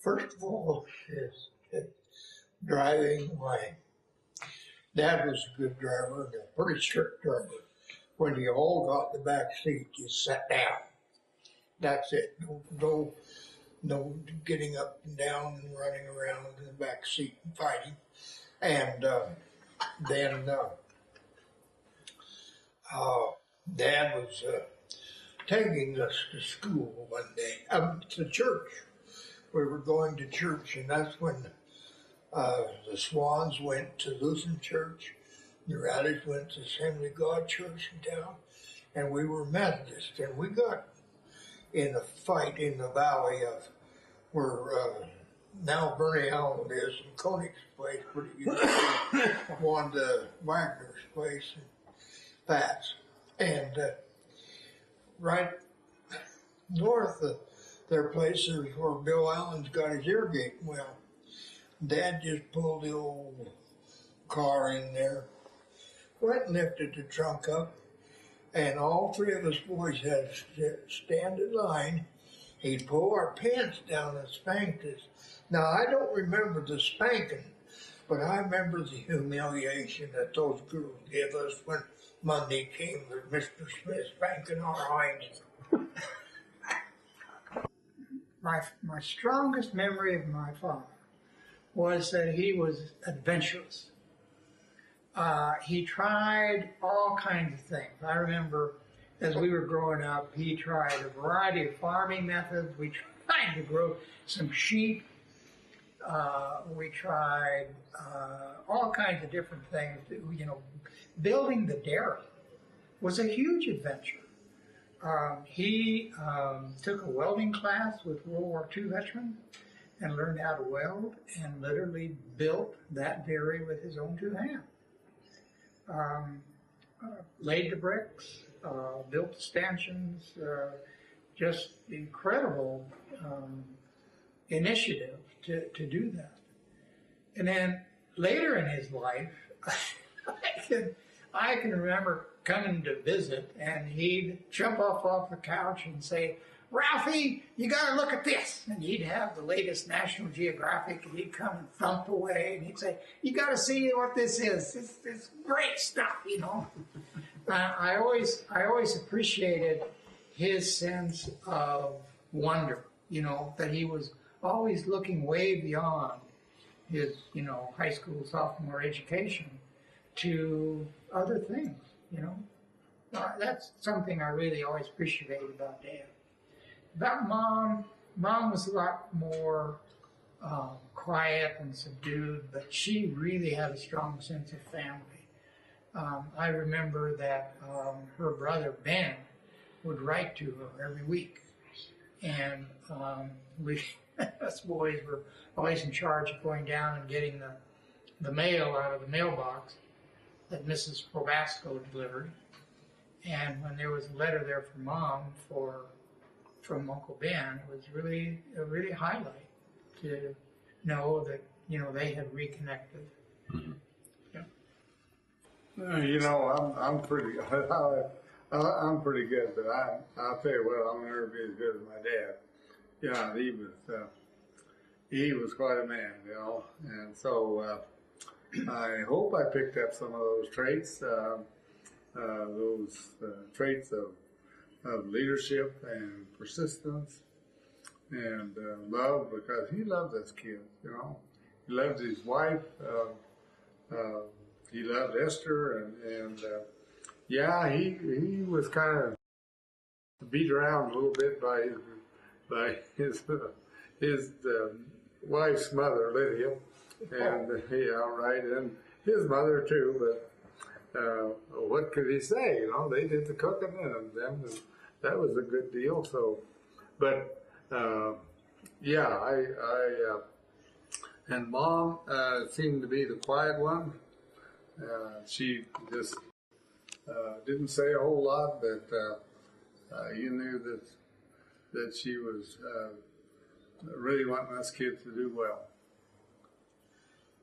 First of all, is driving. My dad was a good driver and a pretty strict driver. When you all got in the back seat, you sat down. That's it. No getting up and down and running around in the back seat and fighting. And then Dad was taking us to school one day, to church. We were going to church, and that's when the Swans went to Lutheran Church, the Raddish went to Assembly of God Church in town, and we were Methodist. And we got in a fight in the valley of where now Bernie Allen is, and Koenig's place, but it used to be Wanda Wagner's place, and Fats. And right north of their place is where Bill Allen's got his irrigating well. Dad just pulled the old car in there, went and lifted the trunk up, and all three of us boys had to stand in line. He'd pull our pants down and spanked us. Now, I don't remember the spanking, but I remember the humiliation that those girls gave us when Monday came with Mr. Smith spanking our hinds. My strongest memory of my father was that he was adventurous. He tried all kinds of things. I remember as we were growing up, he tried a variety of farming methods. We tried to grow some sheep. We tried all kinds of different things. Building the dairy was a huge adventure. He took a welding class with World War II veterans and learned how to weld and literally built that dairy with his own two hands. Laid the bricks, built the stanchions, just incredible initiative to do that. And then later in his life, I can remember coming to visit, and he'd jump off the couch and say, "Ralphie, you got to look at this." And he'd have the latest National Geographic, and he'd come and thump away, and he'd say, "You got to see what this is. It's great stuff, you know." I always appreciated his sense of wonder, that he was always looking way beyond his, high school, sophomore education to other things, That's something I really always appreciated about Dad. About Mom was a lot more quiet and subdued, but she really had a strong sense of family. I remember that her brother Ben would write to her every week, and us boys were always in charge of going down and getting the mail out of the mailbox that Mrs. Probasco delivered. And when there was a letter there from Mom from Uncle Ben, it was really a highlight to know that they had reconnected. Mm-hmm. Yeah. I'm pretty I'm pretty good, but I'll tell you what, I'll never be as good as my dad. Yeah, he was quite a man, and so I hope I picked up some of those traits. Those traits of leadership and persistence and love, because he loved us kids, He loved his wife. He loved Esther, and he was kind of beat around a little bit by his wife's mother, Lydia, and and his mother too, but. What could he say? They did the cooking, and that was a good deal. So, but and Mom seemed to be the quiet one. She just didn't say a whole lot, but you knew that she was really wanting us kids to do well.